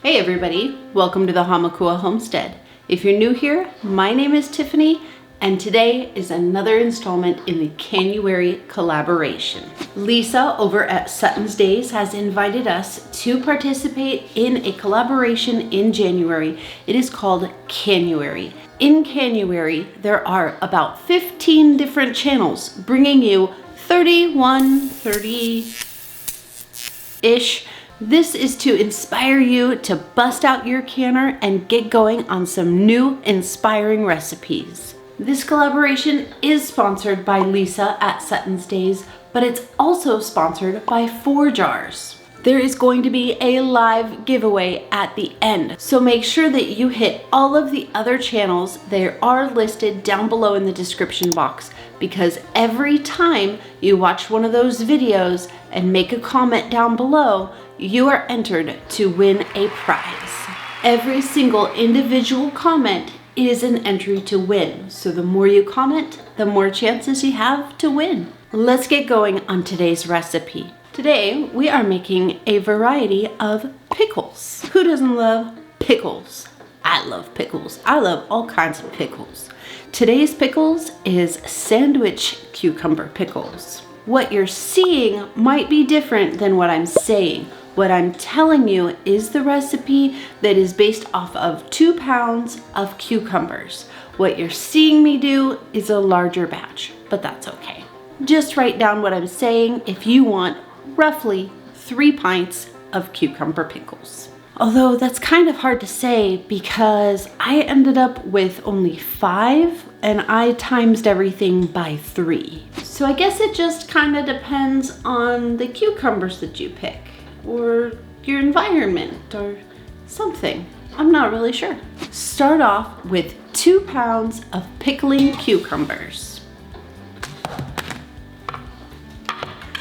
Hey everybody, welcome to the Hamakua Homestead. If you're new here, my name is Tiffany, and today is another installment in the Canuary collaboration. Lisa over at Sutton's Days has invited us to participate in a collaboration in January. It is called Canuary. In Canuary, there are about 15 different channels bringing you 30-ish. This is to inspire you to bust out your canner and get going on some new inspiring recipes. This collaboration is sponsored by Lisa at Sutton's Days, but it's also sponsored by 4 Jars. There is going to be a live giveaway at the end, so make sure that you hit all of the other channels. They are listed down below in the description box, because every time you watch one of those videos and make a comment down below, you are entered to win a prize. Every single individual comment is an entry to win, so the more you comment, the more chances you have to win. Let's get going on today's recipe. Today, we are making a variety of pickles. Who doesn't love pickles? I love pickles. I love all kinds of pickles. Today's pickles is sandwich cucumber pickles. What you're seeing might be different than what I'm saying. What I'm telling you is the recipe that is based off of 2 pounds of cucumbers. What you're seeing me do is a larger batch, but that's okay. Just write down what I'm saying if you want roughly 3 pints of cucumber pickles. Although that's kind of hard to say because I ended up with only 5 and I times everything by 3. So I guess it just kind of depends on the cucumbers that you pick, or your environment, or something. I'm not really sure. Start off with 2 pounds of pickling cucumbers.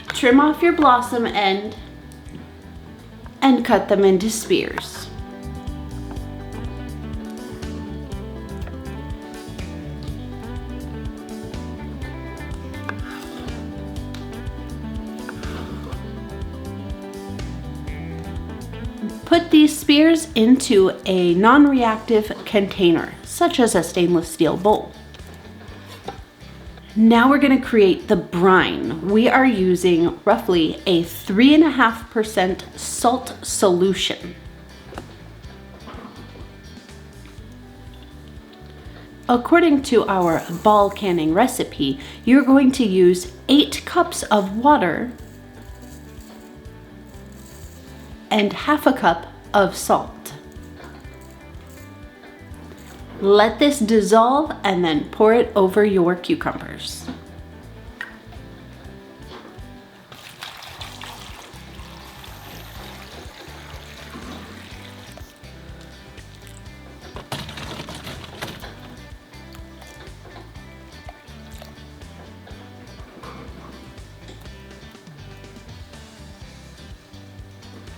Trim off your blossom end and cut them into spears. Put these spears into a non-reactive container, such as a stainless steel bowl. Now we're going to create the brine. We are using roughly a 3.5% salt solution. According to our ball canning recipe, you're going to use 8 cups of water and half a cup of salt. Let this dissolve and then pour it over your cucumbers.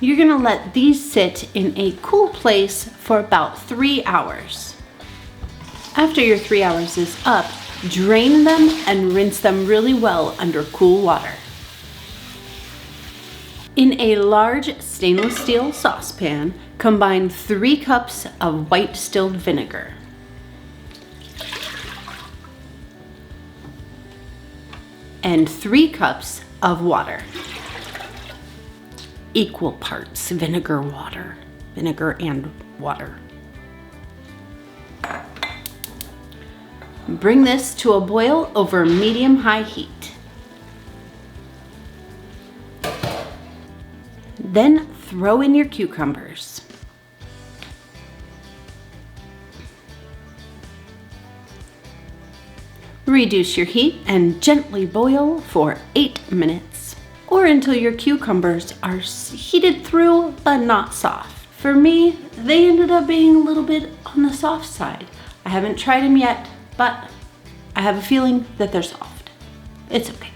You're gonna let these sit in a cool place for about 3 hours. After your 3 hours is up, drain them and rinse them really well under cool water. In a large stainless steel saucepan, combine 3 cups of white distilled vinegar. And 3 cups of water. Equal parts vinegar and water. Bring this to a boil over medium-high heat. Then throw in your cucumbers. Reduce your heat and gently boil for 8 minutes, or until your cucumbers are heated through but not soft. For me, they ended up being a little bit on the soft side. I haven't tried them yet, but I have a feeling that they're soft. It's okay.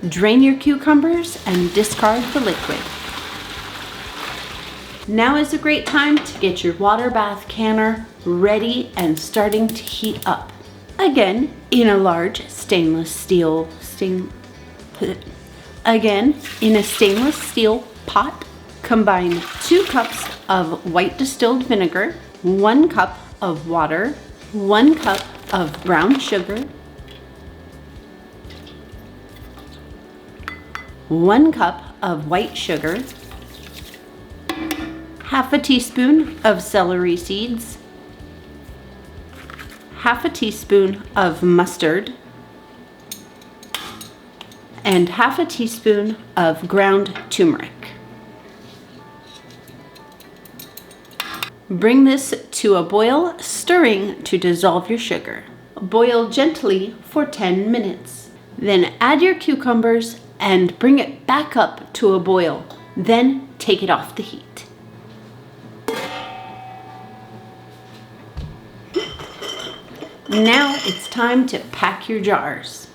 Drain your cucumbers and discard the liquid. Now is a great time to get your water bath canner ready and starting to heat up. Again, in a large stainless steel pot, combine 2 cups of white distilled vinegar, 1 cup of water, 1 cup of brown sugar, 1 cup of white sugar, half a teaspoon of celery seeds, half a teaspoon of mustard, and half a teaspoon of ground turmeric. Bring this to a boil, stirring to dissolve your sugar. Boil gently for 10 minutes. Then add your cucumbers and bring it back up to a boil. Then take it off the heat. Now it's time to pack your jars.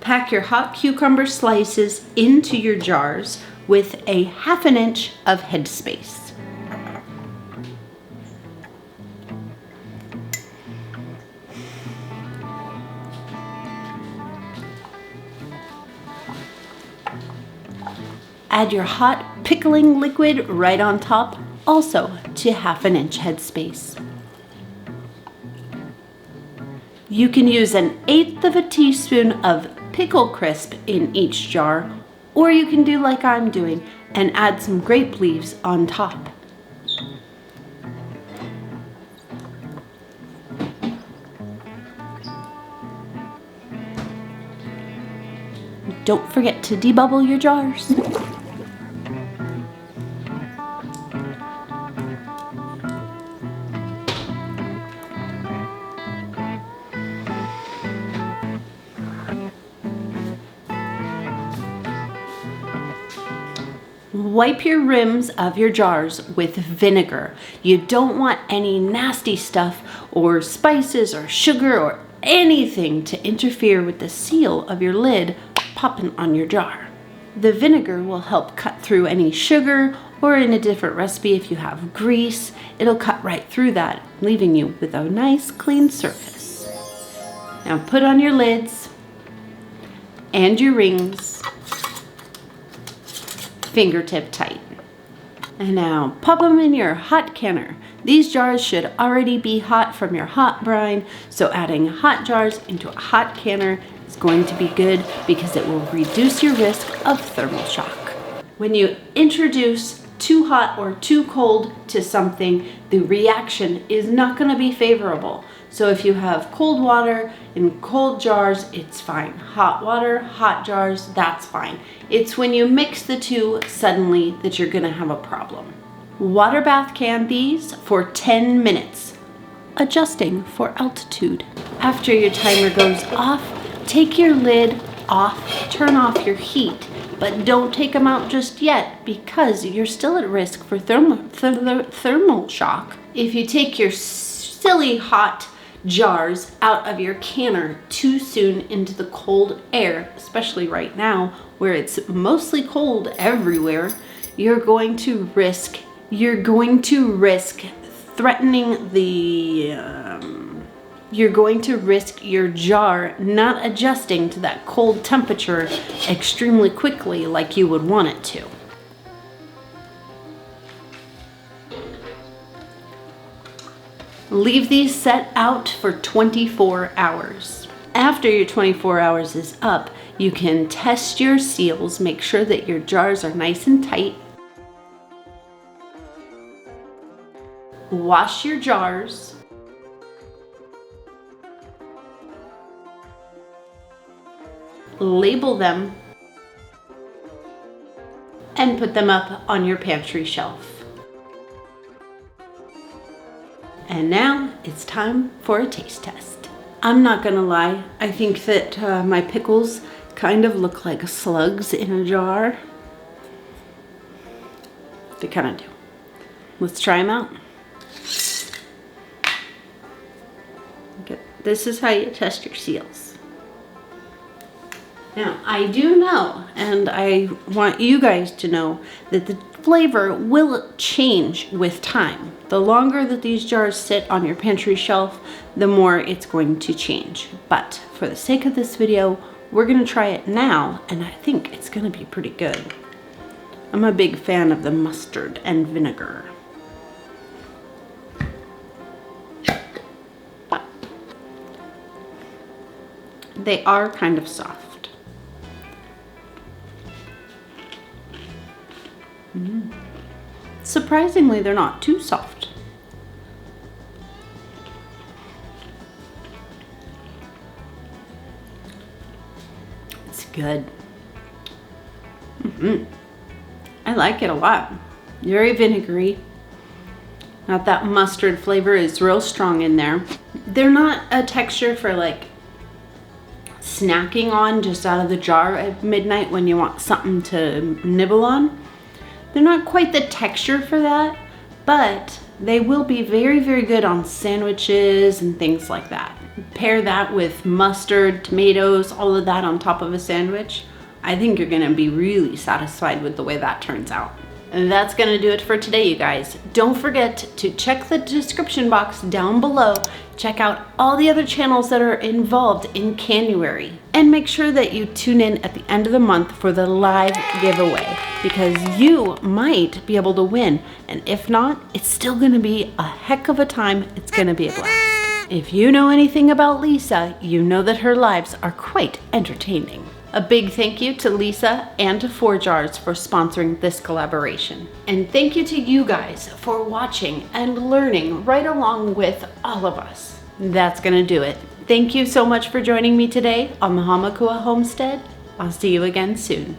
Pack your hot cucumber slices into your jars with a 1/2 inch of headspace. Add your hot pickling liquid right on top, also to 1/2 inch headspace. You can use 1/8 of a teaspoon of pickle crisp in each jar, or you can do like I'm doing and add some grape leaves on top. Don't forget to debubble your jars. Wipe your rims of your jars with vinegar. You don't want any nasty stuff or spices or sugar or anything to interfere with the seal of your lid popping on your jar. The vinegar will help cut through any sugar, or in a different recipe if you have grease, it'll cut right through that, leaving you with a nice clean surface. Now put on your lids and your rings fingertip tight. And now pop them in your hot canner. These jars should already be hot from your hot brine, so adding hot jars into a hot canner is going to be good because it will reduce your risk of thermal shock. When you introduce too hot or too cold to something, the reaction is not going to be favorable. So if you have cold water in cold jars, it's fine. Hot water, hot jars, that's fine. It's when you mix the two suddenly that you're going to have a problem. Water bath can these for 10 minutes, adjusting for altitude. After your timer goes off, take your lid off, turn off your heat, but don't take them out just yet because you're still at risk for thermal shock. If you take your silly hot jars out of your canner too soon into the cold air, especially right now where it's mostly cold everywhere, you're going to risk your jar not adjusting to that cold temperature extremely quickly like you would want it to. Leave these set out for 24 hours. After your 24 hours is up, you can test your seals, make sure that your jars are nice and tight. Wash your jars. Label them and put them up on your pantry shelf. And now it's time for a taste test. I'm not gonna lie, I think that my pickles kind of look like slugs in a jar. They kind of do. Let's try them out. Okay. This is how you test your seals. Now, I do know, and I want you guys to know, that the flavor will change with time. The longer that these jars sit on your pantry shelf, the more it's going to change. But for the sake of this video, we're gonna try it now, and I think it's gonna be pretty good. I'm a big fan of the mustard and vinegar. But they are kind of soft. Surprisingly, they're not too soft. It's good. I like it a lot. Very vinegary. Now that mustard flavor is real strong in there. They're not a texture for like snacking on just out of the jar at midnight when you want something to nibble on. They're not quite the texture for that, but they will be very, very good on sandwiches and things like that. Pair that with mustard, tomatoes, all of that on top of a sandwich. I think you're gonna be really satisfied with the way that turns out. And that's gonna do it for today, you guys. Don't forget to check the description box down below. Check out all the other channels that are involved in Canuary. And make sure that you tune in at the end of the month for the live giveaway, because you might be able to win. And if not, it's still gonna be a heck of a time. It's gonna be a blast. If you know anything about Lisa, you know that her lives are quite entertaining. A big thank you to Lisa and to 4 Jars for sponsoring this collaboration. And thank you to you guys for watching and learning right along with all of us. That's gonna do it. Thank you so much for joining me today on the Hamakua Homestead. I'll see you again soon.